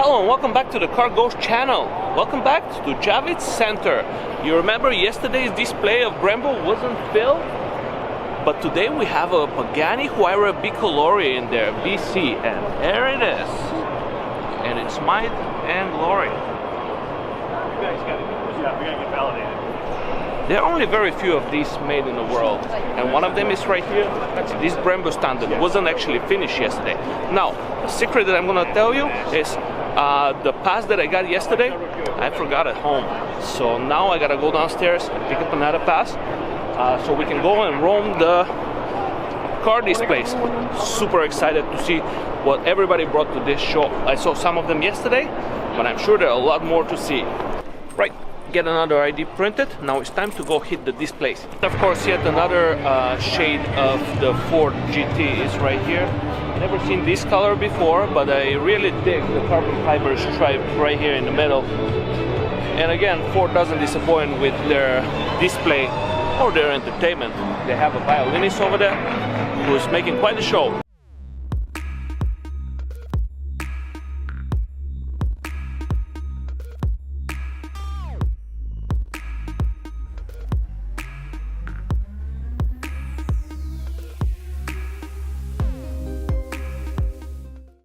Hello and welcome back to the Car Ghost channel. Welcome back to Javits Center. You remember yesterday's display of Brembo wasn't filled? But today we have a Pagani Huayra Bicolore in there, BC, and there it is. And it's might and glory. You guys gotta get validated. There are only very few of these made in the world, and one of them is right here. This Brembo standard wasn't actually finished yesterday. Now, a secret that I'm gonna tell you is the pass that I got yesterday, I forgot at home. So now I gotta go downstairs and pick up another pass so we can go and roam the car displays. Super excited to see what everybody brought to this show. I saw some of them yesterday, but I'm sure there are a lot more to see. Right. Get another ID printed. Now it's time to go hit the displays. Of course, yet another shade of the Ford GT is right here. Never seen this color before, but I really dig the carbon fiber stripe right here in the middle. And again, Ford doesn't disappoint with their display or their entertainment. They have a violinist over there who's making quite a show.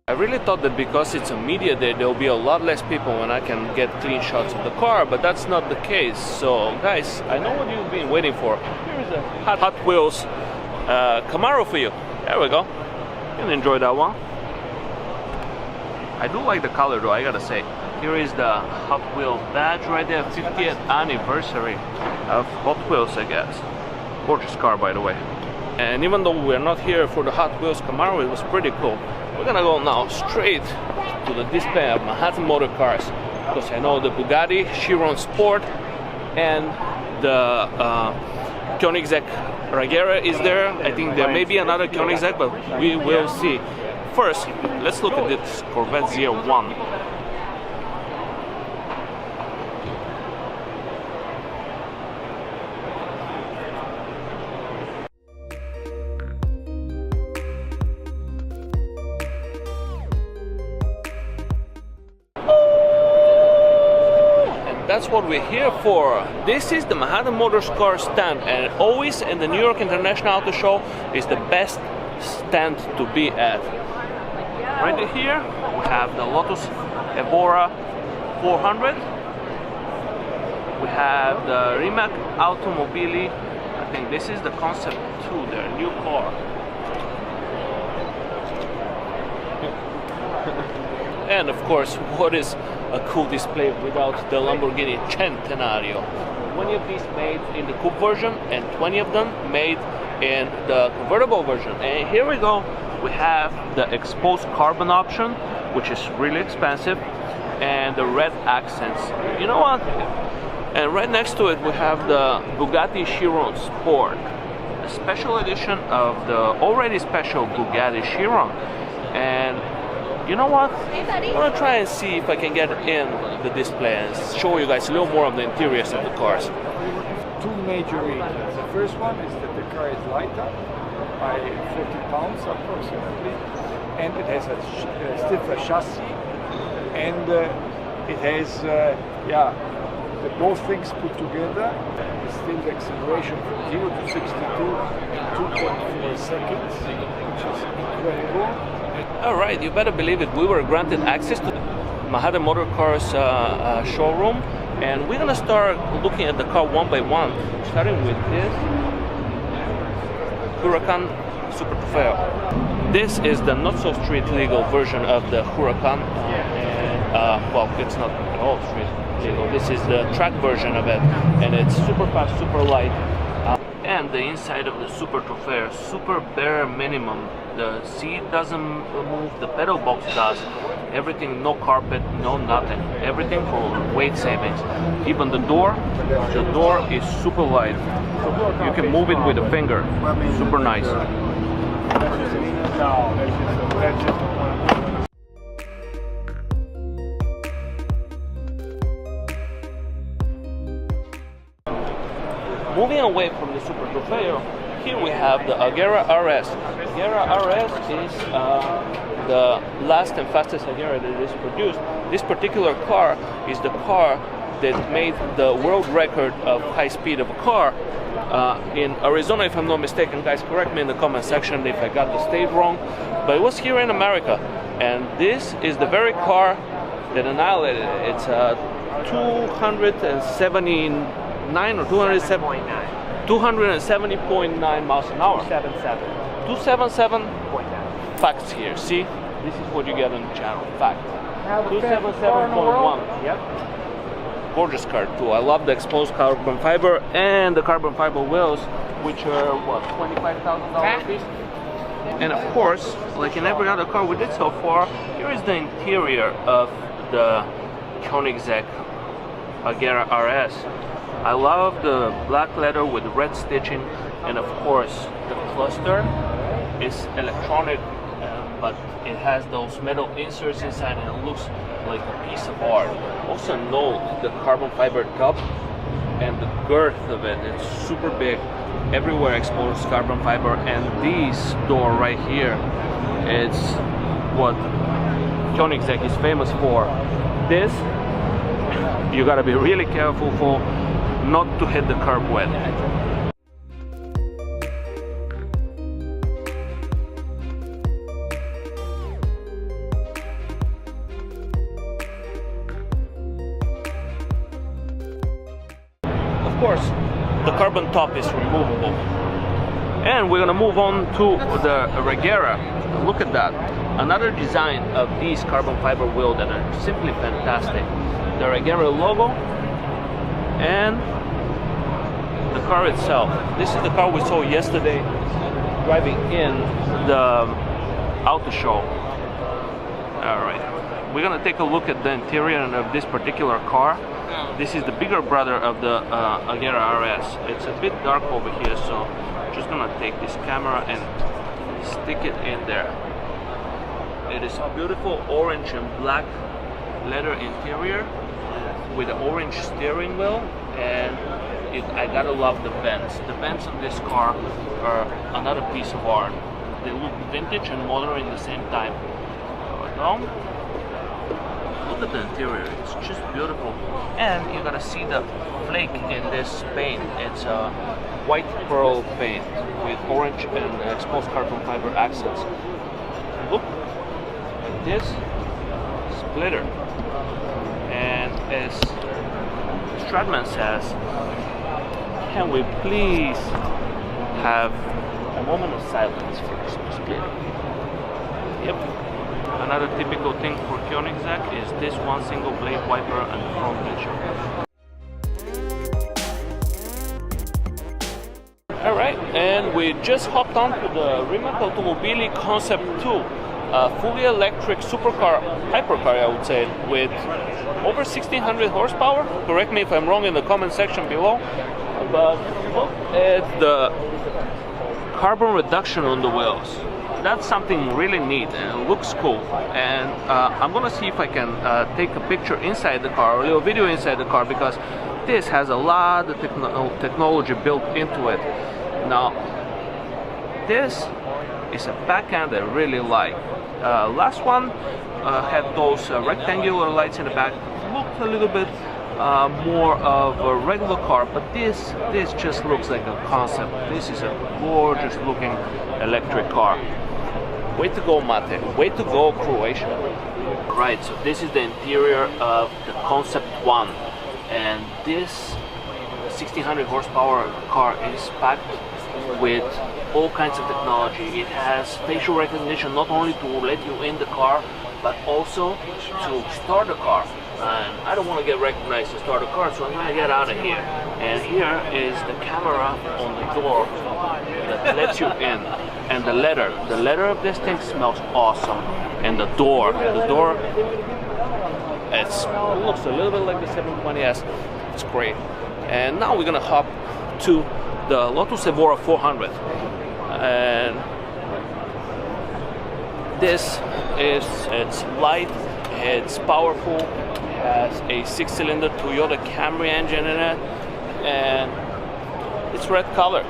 I really thought that because it's a media day, there will be a lot less people when I can get clean shots of the car, but that's not the case. So guys, I know what you've been waiting for. Here is a Hot Wheels Camaro for you. There we go. You can enjoy that one. I do like the color though, I gotta say. Here is the Hot Wheels badge right there, 50th anniversary of Hot Wheels, I guess. Gorgeous car, by the way. And even though we're not here for the Hot Wheels Camaro, it was pretty cool. We're gonna go now straight to the display of Manhattan motor cars, because I know the Bugatti Chiron Sport and the Koenigsegg Agera is there. I think there may be another Koenigsegg, but we will see. First, let's look at this Corvette Z1. That's what we're here for. This is the Manhattan Motors car stand, and always in the New York International Auto Show is the best stand to be at. Right here we have the Lotus Evora 400. We have the Rimac Automobili. I think this is the Concept 2, their new car. And of course, what is a cool display without the Lamborghini Centenario? 20 of these made in the coupe version and 20 of them made in the convertible version. And here we go, we have the exposed carbon option, which is really expensive, and the red accents. You know what? And right next to it we have the Bugatti Chiron Sport, a special edition of the already special Bugatti Chiron. And you know what? I'm gonna try and see if I can get in the display and show you guys a little more of the interiors of the cars. Two major reasons. The first one is that the car is lighter by 40 pounds approximately, and it has a stiffer chassis, and it has, both things put together. Still the acceleration from 0 to 62 in 2.4 seconds, which is incredible. Alright, you better believe it, we were granted access to the Manhattan Motor Cars showroom, and we're gonna start looking at the car one by one, starting with this Huracan Super Trofeo. This is the not so street legal version of the Huracan, and well, it's not at all street legal. This is the track version of it, and it's super fast, super light. And the inside of the Super Trofeo, super bare minimum. The seat doesn't move, the pedal box does. Everything, no carpet, no nothing. Everything for weight savings. Even the door is super light. You can move it with a finger. Super nice. Moving away from the Super Trofeo, here we have the Agera RS. Agera RS is the last and fastest Agera that is produced. This particular car is the car that made the world record of high speed of a car in Arizona, if I'm not mistaken. Guys, correct me in the comment section if I got the state wrong, but it was here in America, and this is the very car that annihilated it. It's 279 or 270.9 miles an hour. 277. Facts here. See, this is what you get on the channel. Fact. 277.1. Yep. Gorgeous car too. I love the exposed carbon fiber and the carbon fiber wheels, which are what, $25,000 a piece. And of course, like in every other car we did so far, here is the interior of the Koenigsegg Agera RS. I love the black leather with red stitching, and of course the cluster is electronic, but it has those metal inserts inside and it looks like a piece of art. Also note the carbon fiber top and the girth of it. It's super big, everywhere exposed carbon fiber, and this door right here, it's what Koenigsegg is famous for. This, you gotta be really careful for not to hit the curb with. Of course, the carbon top is removable. And we're gonna move on to the Agera. Look at that. Another design of these carbon fiber wheels that are simply fantastic. The Agera logo and the car itself. This is the car we saw yesterday driving in the auto show. Alright, we're gonna take a look at the interior of this particular car. This is the bigger brother of the Agera RS. It's a bit dark over here, so I'm just gonna take this camera and stick it in there. It is a beautiful orange and black leather interior with an orange steering wheel, and I gotta love the vents. The vents on this car are another piece of art. They look vintage and modern at the same time. Look at the interior, it's just beautiful. And you gotta see the flake in this paint. It's a white pearl paint with orange and exposed carbon fiber accents. Look at this splitter. And as Stradman says, can we please have a moment of silence for this splitter? Yep. Another typical thing for Koenigsegg is this one single blade wiper and front windshield. Alright, and we just hopped onto the Rimac Automobili Concept 2, a fully electric supercar, hypercar I would say, with over 1600 horsepower. Correct me if I'm wrong in the comment section below, but look at the carbon reduction on the wheels. That's something really neat and it looks cool. And I'm gonna see if I can take a picture inside the car, or a little video inside the car, because this has a lot of technology built into it. Now, this is a back end I really like. Last one had those rectangular lights in the back. Looked a little bit more of a regular car, but this just looks like a concept. This is a gorgeous looking electric car. Way to go, Mate. Way to go, Croatia. Right, so this is the interior of the Concept 1, and this 1600 horsepower car is packed with all kinds of technology. It has facial recognition, not only to let you in the car, but also to start the car. And I don't want to get recognized to start a car, so I'm going to get out of here. And here is the camera on the door that lets you in. And the leather of this thing smells awesome. And the door, it looks a little bit like the 720S. It's great. And now we're going to hop to the Lotus Evora 400. And this is, it's light, it's powerful, has a 6-cylinder Toyota Camry engine in it, and it's red color.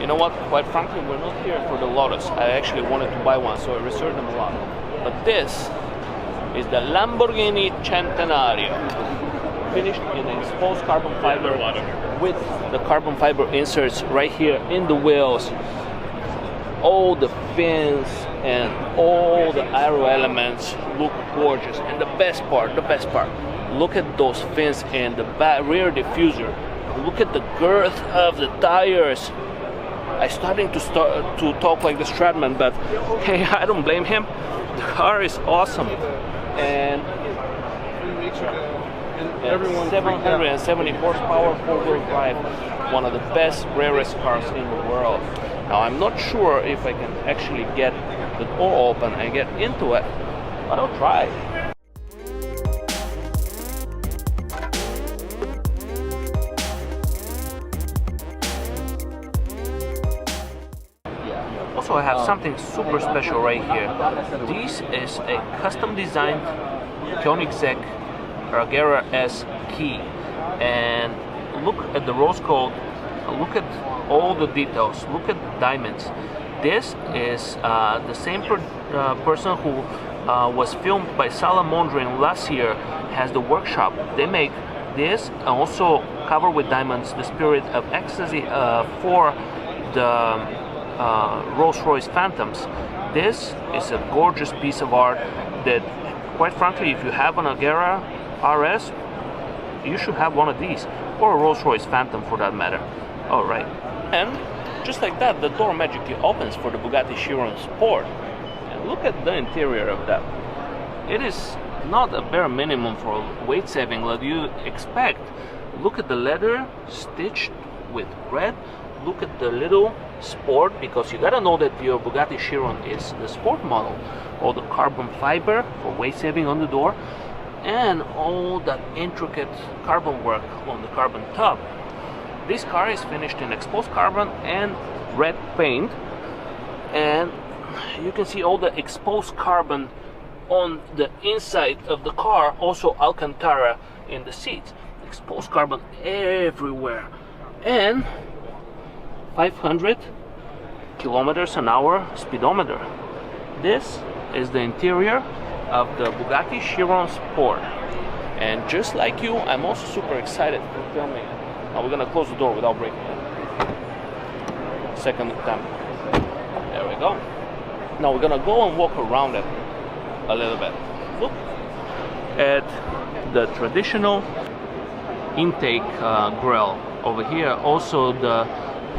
You know what, quite frankly, we're not here for the Lotus. I actually wanted to buy one, so I researched them a lot. But this is the Lamborghini Centenario, finished in exposed carbon fiber with the carbon fiber inserts right here in the wheels, all the fins and all the aero elements look gorgeous. And the best part, look at those fins and the rear diffuser. Look at the girth of the tires. I'm starting to talk like the Stradman, but hey, I don't blame him. The car is awesome. And 770 horsepower, 4-wheel drive, one of the best, rarest cars in the world. Now I'm not sure if I can actually get the door open and get into it, but I'll try. Also, I have something super special right here. This is a custom designed Koenigsegg Agera S key, and look at the rose gold, look at all the details, look at the diamonds. This is the same person who was filmed by Salamandrian last year, has the workshop. They make this and also covered with diamonds, the Spirit of Ecstasy for the Rolls-Royce Phantoms. This is a gorgeous piece of art that, quite frankly, if you have an Agera RS, you should have one of these, or a Rolls-Royce Phantom for that matter. Alright, and just like that, the door magically opens for the Bugatti Chiron Sport. And look at the interior of that. It is not a bare minimum for weight saving that you expect. Look at the leather stitched with red. Look at the little sport, because you gotta know that your Bugatti Chiron is the sport model. All the carbon fiber for weight saving on the door, and all that intricate carbon work on the carbon top. This car is finished in exposed carbon and red paint, and you can see all the exposed carbon on the inside of the car, also Alcantara in the seats. Exposed carbon everywhere, and 500 kilometers an hour speedometer. This is the interior of the Bugatti Chiron Sport, and just like you, I'm also super excited for filming it. Now we're gonna close the door without breaking it. Second attempt. There we go. Now we're gonna go and walk around it a little bit. Look at the traditional intake grille over here. Also the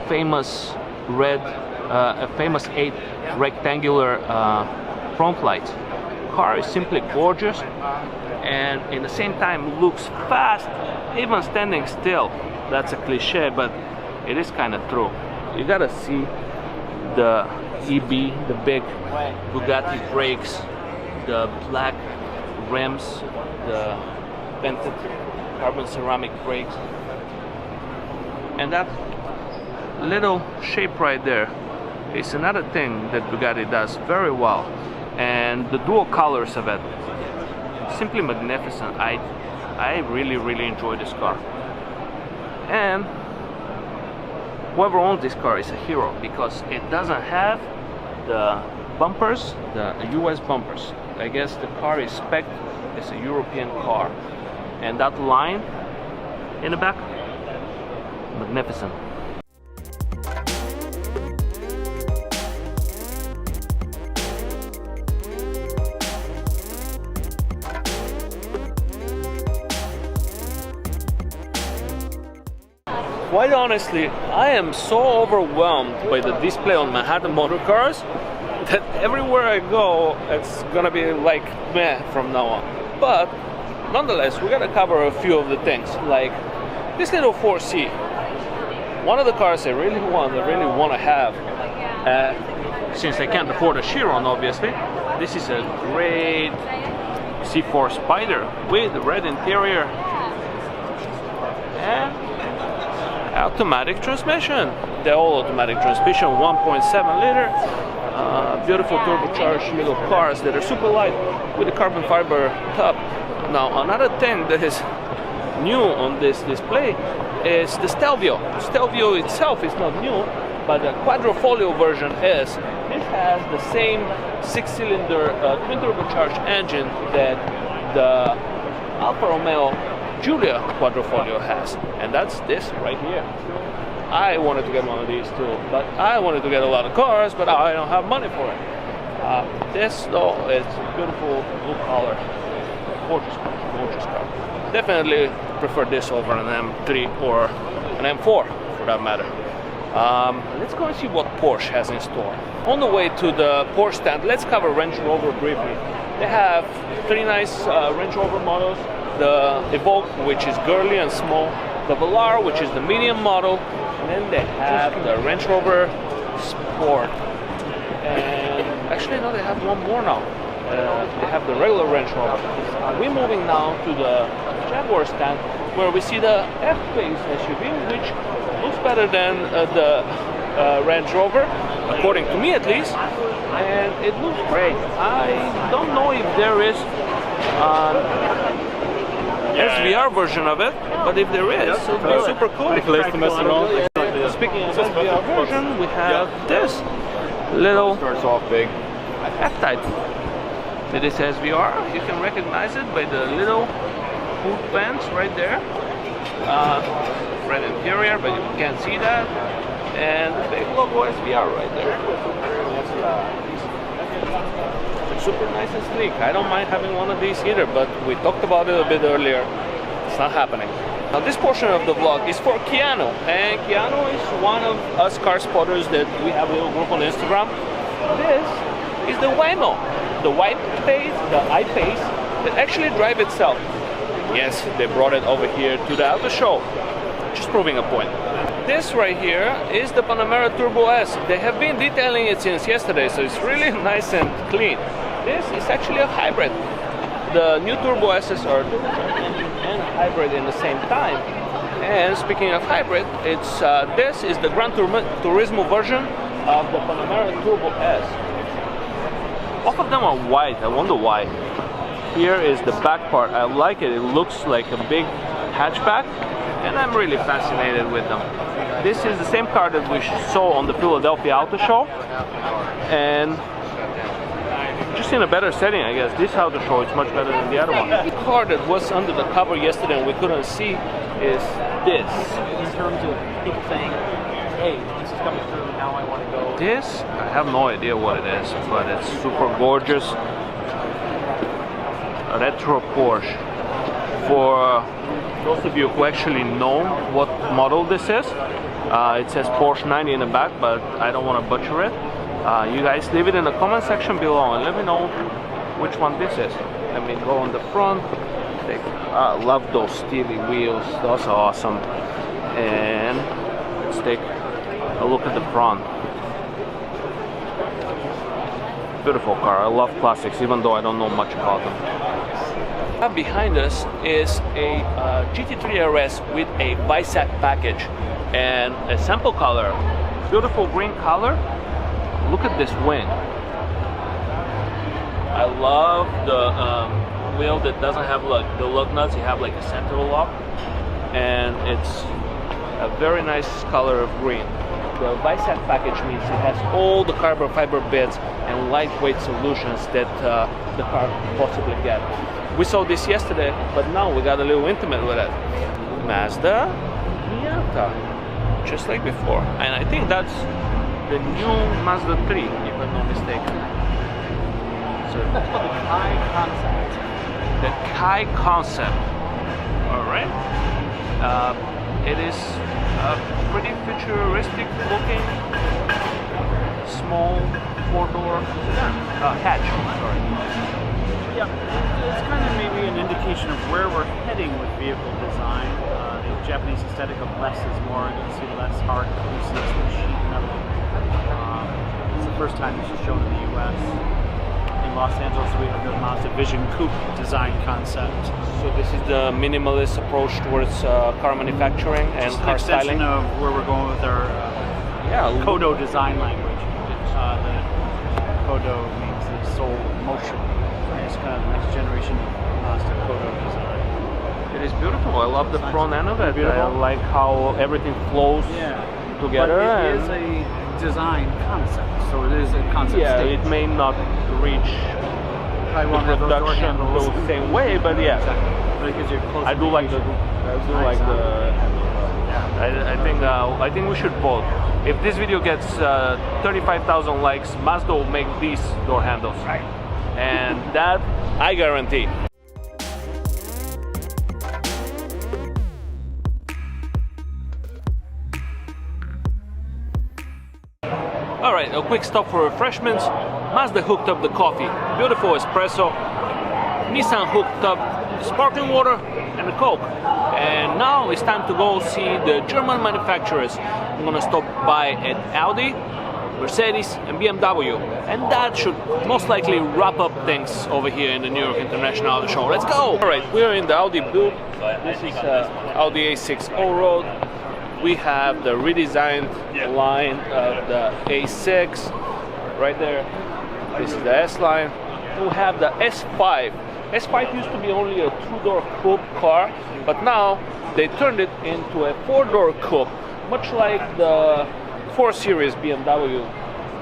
famous red, famous 8 rectangular front lights. Car is simply gorgeous, and in the same time looks fast, even standing still. That's a cliche, but it is kind of true. You gotta see the EB, the big Bugatti brakes, the black rims, the vented carbon ceramic brakes, and that little shape right there is another thing that Bugatti does very well, and the dual colors of it, simply magnificent. I really enjoy this car, and whoever owns this car is a hero, because it doesn't have the bumpers, the US bumpers. I guess the car is spec'd as a European car, and that line in the back, magnificent. Quite honestly, I am so overwhelmed by the display on Manhattan Motor Cars that everywhere I go, it's gonna be like meh from now on. But nonetheless, we're gonna cover a few of the things, like this little 4C. One of the cars I really want to have, since I can't afford a Chiron, obviously. This is a great C4 Spider with the red interior and automatic transmission. The all-automatic transmission, 1.7 liter, beautiful turbocharged little cars that are super light with a carbon fiber top. Now, another thing that is new on this display is the Stelvio. The Stelvio itself is not new, But the quadrifoglio version is, this has the same 6-cylinder twin turbocharged engine that the Alfa Romeo Giulia quadrifoglio has, and that's this right here. I wanted to get one of these too, but I wanted to get a lot of cars, but I don't have money for it. This though is beautiful blue color, gorgeous car. Definitely prefer this over an M3 or an M4 for that matter. Let's go and see what Porsche has in store. On the way to the Porsche stand, let's cover Range Rover briefly. They have 3 nice Range Rover models. The Evoque, which is girly and small. The Velar, which is the medium model. And then they have the Range Rover Sport. And actually, no, they have one more now. They have the regular Range Rover. We're moving now to the Jaguar stand, where we see the F-Pace SUV, which looks better than the Range Rover, according to me at least, and it looks great. I don't know if there is an SVR version of it, but if there is, it would be super cool. Speaking of SVR version, we have this little starts off big F-Type. It is SVR. You can recognize it by the little hood vents right there. Red interior, but you can't see that. And the big logo SVR right there. Super nice and sleek. I don't mind having one of these either, but we talked about it a bit earlier. It's not happening. Now this portion of the vlog is for Keanu, and Keanu is one of us car spotters that we have a little group on Instagram. This is the Waymo, the I-Pace that actually drives itself. Yes, they brought it over here to the auto show, just proving a point. This right here is the Panamera Turbo S. They have been detailing it since yesterday, so it's really nice and clean. This is actually a hybrid. The new Turbo S's are and hybrid in the same time. And speaking of hybrid, it's this is the Gran Turismo version of the Panamera Turbo S. Both of them are white. I wonder why. Here is the back part. I like it. It looks like a big hatchback, and I'm really fascinated with them. This is the same car that we saw on the Philadelphia Auto Show, and just in a better setting, I guess. This auto show is much better than the other one. The car that was under the cover yesterday and we couldn't see is this. In terms of people saying, hey, this is coming through, now I want to go. This, I have no idea what it is, but it's super gorgeous. A retro Porsche. For those of you who actually know what model this is, it says Porsche 90 in the back, but I don't want to butcher it. You guys leave it in the comment section below and let me know which one this is. Let me go on the front. I love those steely wheels, those are awesome. And let's take a look at the front. Beautiful car. I love classics, even though I don't know much about them. Behind us is a GT3 RS with a bicep package and a sample color. Beautiful green color. Look at this wing. I love the wheel that doesn't have like the lug nuts. You have like a center lock, and it's a very nice color of green. The bicep package means it has all the carbon fiber bits and lightweight solutions that the car could possibly get. We saw this yesterday, but now we got a little intimate with it. Mazda Miata, just like before, and I think that's the new Mazda 3, if I'm not mistaken. So that's called the Kai concept. The Kai concept. Alright. It is a pretty futuristic looking small 4-door sedan. Hatch, sorry. Yeah, it's kind of maybe an indication of where we're heading with vehicle design. The Japanese aesthetic of less is more. You can see less hard pieces, the sheet metal. It's the first time this is shown in the US. In Los Angeles, we have the Mazda Vision Coupe design concept. So this is the minimalist approach towards car manufacturing and car styling. Of where we're going with our Kodo design language. The Kodo means the soul motion. It's kind of the next generation Mazda Kodo design. It is beautiful. I love the front end of it. I like how everything flows together. But it is a design concept, so it is a concept Yeah, stage. it may not reach Probably won't have those door production handles. the same way, but yeah. Exactly. But it gives you a close I do like the. Nice, I think we should vote. If this video gets 35,000 likes, Mazda will make these door handles, Right. and that I guarantee. All right, a quick stop for refreshments. Mazda hooked up the coffee, beautiful espresso. Nissan hooked up sparkling water and a Coke. And now it's time to go see the German manufacturers. I'm gonna stop by at Audi, Mercedes and BMW. And that should most likely wrap up things over here in the New York International Auto Show. Let's go! All right, we're in the Audi booth. This is Audi A6 Allroad. We have the redesigned line of the A6 right there. This is the S-line. We have the S5. S5 used to be only a two-door coupe car, but now they turned it into a four-door coupe, much like the 4 Series BMW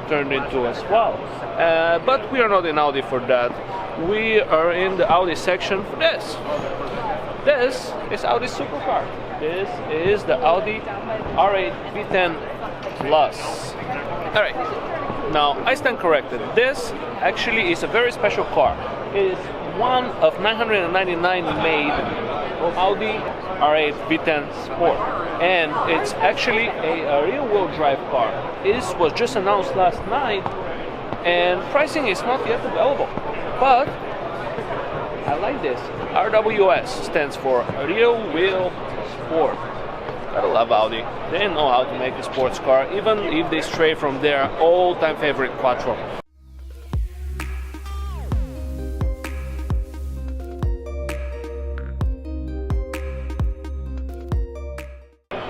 turned into as well. But we are not in Audi for that. We are in the Audi section for this. This is Audi's supercar. This is the Audi R8 V10 Plus. All right. Now, I stand corrected. This actually is a very special car. It is one of 999 made Audi R8 V10 Sport. And it's actually a rear-wheel drive car. This was just announced last night, and pricing is not yet available. But I like this. RWS stands for Rear Wheel Sport. I love Audi. They know how to make a sports car, even if they stray from their all-time favorite Quattro.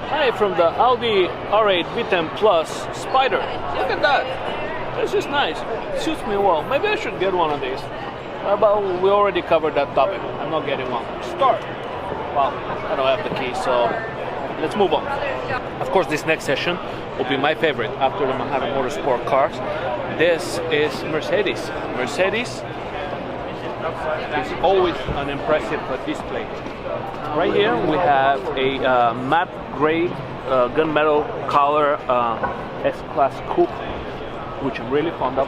Hi from the Audi R8 V10 Plus Spider. Look at that. This is nice. It suits me well. Maybe I should get one of these. But we already covered that topic. I'm not getting one. Start. Well, I don't have the key, so let's move on. Of course, this next session will be my favorite after the Manhattan Motorsport cars. This is Mercedes. Mercedes is always an impressive display. Right here we have a matte gray gunmetal color S-Class coupe, which I'm really fond of.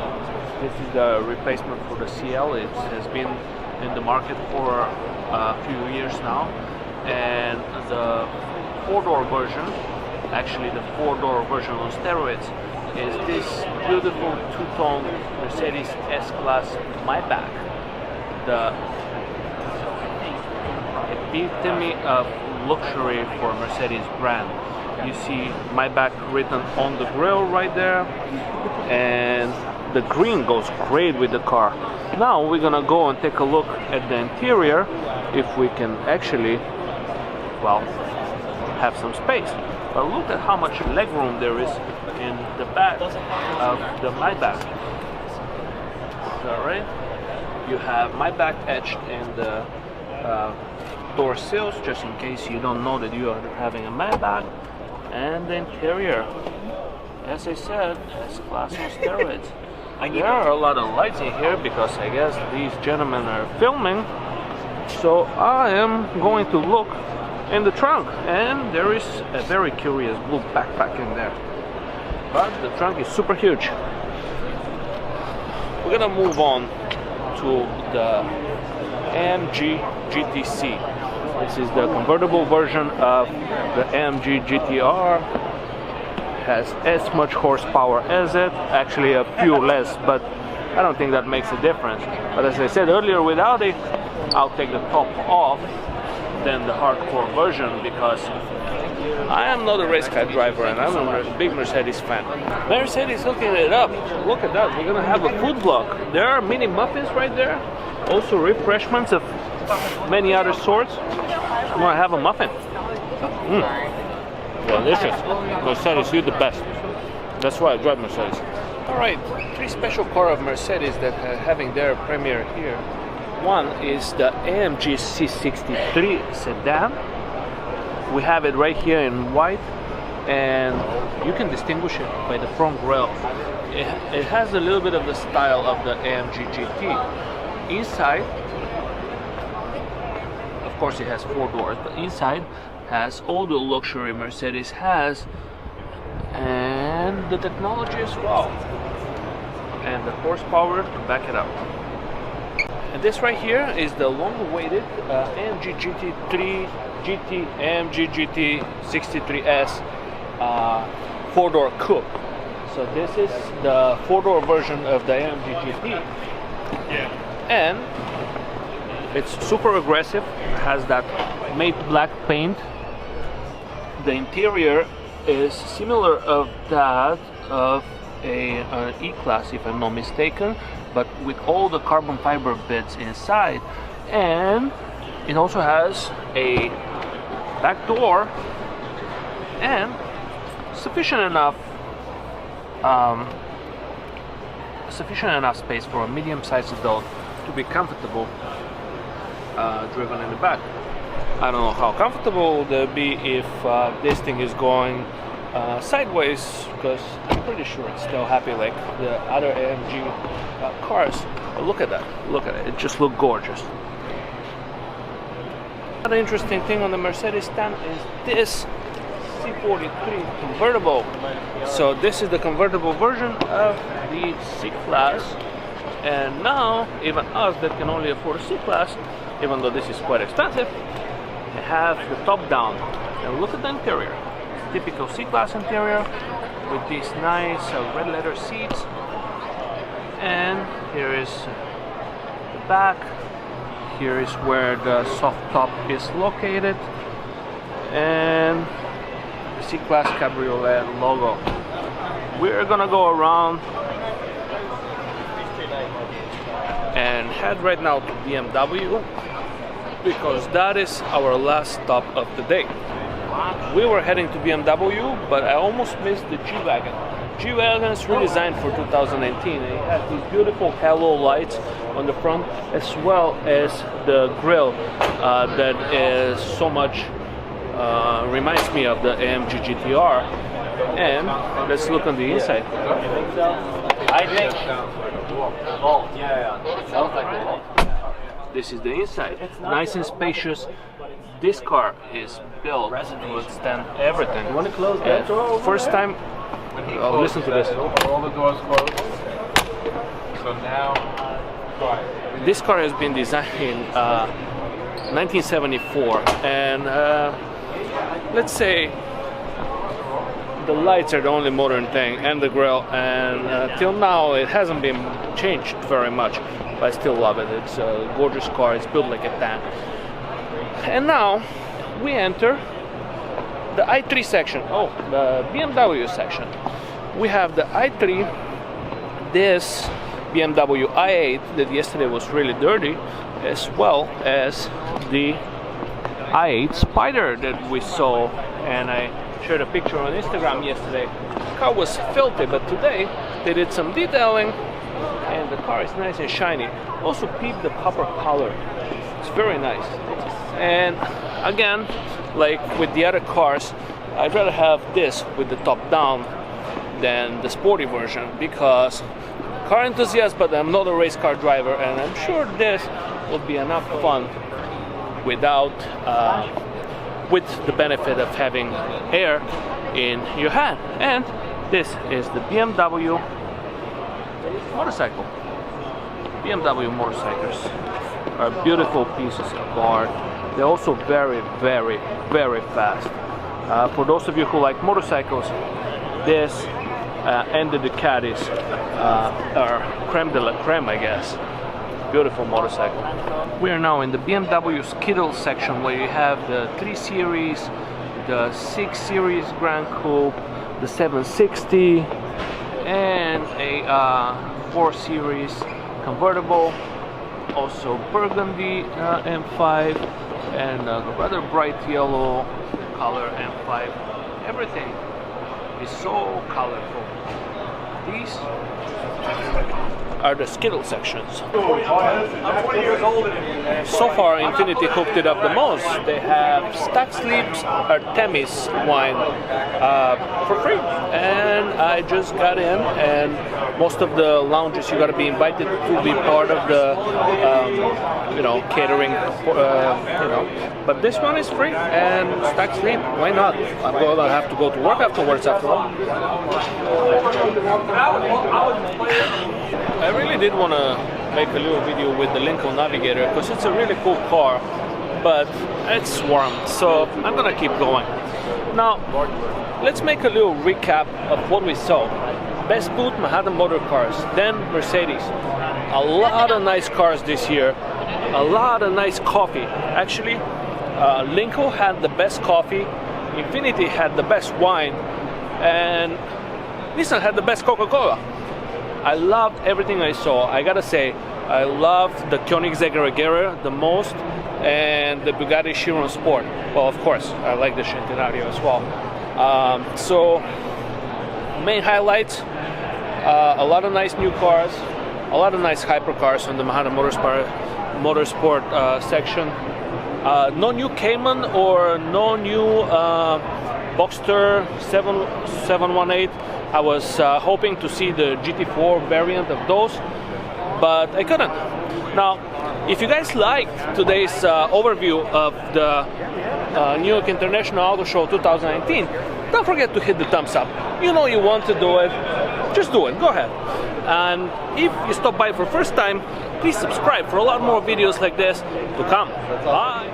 This is the replacement for the CL. It has been in the market for a few years now. And the four-door version, actually the four-door version on steroids, is this beautiful two-tone Mercedes S-Class Maybach. The epitome of luxury for Mercedes brand. You see Maybach written on the grille right there, and the green goes great with the car. Now we're gonna go and take a look at the interior, if we can actually, well, have some space. But look at how much legroom there is in the back of the Maybach. Alright, you have Maybach etched in the door sills, just in case you don't know that you are having a Maybach. And the interior, as I said, S-Class on steroids. There are a lot of lights in here because I guess these gentlemen are filming. So I am going to look in the trunk, and there is a very curious blue backpack in there. But the trunk is super huge. We're gonna move on to the AMG GTC. This is the convertible version of the AMG GTR. Has as much horsepower as it, actually a few less, but I don't think that makes a difference. But as I said earlier with Audi, I'll take the top off than the hardcore version because I am not a race car driver and I'm a big Mercedes fan. Mercedes hooking it up. Look at that, we're gonna have a food block. There are mini muffins right there, also refreshments of many other sorts. I'm gonna have a muffin. Delicious. Mercedes, you're the best. That's why I drive Mercedes. Alright, three special cars of Mercedes that are having their premiere here. One is the AMG C63 sedan. We have it right here in white. and you can distinguish it by the front grille. It has a little bit of the style of the AMG GT. Inside, of course, it has 4 doors, but inside has all the luxury Mercedes has, and the technology as well, and the horsepower to back it up. And this right here is the long-awaited AMG GT3 GT AMG GT 63S 4-door coupe. So this is the 4-door version of the AMG GT, and it's super aggressive. It has that matte black paint. The interior is similar of that of an E-Class, if I'm not mistaken, but with all the carbon fiber bits inside. And it also has a back door and sufficient enough space for a medium-sized adult to be comfortable driven in the back. I don't know how comfortable they'll be if this thing is going sideways, because I'm pretty sure it's still happy like the other AMG cars. But look at that, look at it, it just looks gorgeous. Another interesting thing on the Mercedes stand is this C43 convertible. So this is the convertible version of the C-Class, and now even us that can only afford a C-Class, even though this is quite expensive, have the top down. And look at the interior. Typical C-Class interior with these nice red leather seats. And here is the back. Here is where the soft top is located. And the C-Class Cabriolet logo. We're gonna go around and head right now to BMW, because that is our last stop of the day. We were heading to BMW, but I almost missed the G-Wagon. G-Wagon is redesigned for 2019, and it has these beautiful halo lights on the front, as well as the grille that is so much reminds me of the AMG GTR. And let's look on the inside. I think. Oh, yeah. Sounds like a This is the inside, nice and spacious. This car is built to withstand everything. You want to close that door? First time, listen to this. All the doors closed. So now, This car has been designed in 1974, and let's say the lights are the only modern thing, and the grille, and till now it hasn't been changed very much, but I still love it. It's a gorgeous car, it's built like a tank. And now we enter the i3 section, the BMW section. We have the i3, this BMW i8 that yesterday was really dirty, as well as the i8 Spider that we saw, and I shared a picture on Instagram yesterday. The car was filthy, but today they did some detailing and the car is nice and shiny. Also peep the copper color, it's very nice. And again, like with the other cars, I'd rather have this with the top down than the sporty version, because car enthusiast, but I'm not a race car driver, and I'm sure this will be enough fun without with the benefit of having air in your hand. And this is the BMW motorcycle. BMW motorcycles are beautiful pieces of art. They're also very, very, very fast. For those of you who like motorcycles, this and the Ducatis are creme de la creme, I guess. Beautiful motorcycle. We are now in the BMW Skittle section, where you have the 3 Series, the 6 Series Grand Coupe, the 760, and a 4 Series convertible, also burgundy M5, and a rather bright yellow color M5. Everything is so colorful. These are the Skittle sections. I'm 20 years older than you. So far, Infiniti hooked it up the most. They have Stack Sleeps Artemis wine for free, and I just got in. And most of the lounges you gotta be invited to be part of the, catering, But this one is free, and Stack Sleep, why not? I'm gonna have to go to work afterwards, after all. I really did want to make a little video with the Lincoln Navigator because it's a really cool car, but it's swarmed, so I'm gonna keep going. Now, let's make a little recap of what we saw. Best Boot Manhattan Motor Cars, then Mercedes. A lot of nice cars this year, a lot of nice coffee. Actually, Lincoln had the best coffee, Infiniti had the best wine, and Nissan had the best Coca-Cola. I loved everything I saw. I gotta say, I loved the Koenigsegg Agera the most, and the Bugatti Chiron Sport. Well, of course, I like the Centenario as well. So, main highlights, a lot of nice new cars, a lot of nice hypercars on the Manhattan Motorsport section. No new Cayman or no new Boxster 718. I was hoping to see the GT4 variant of those, but I couldn't. Now, if you guys liked today's overview of the New York International Auto Show 2019, don't forget to hit the thumbs up. You know you want to do it, just do it, go ahead. And if you stop by for the first time, please subscribe for a lot more videos like this to come. Bye!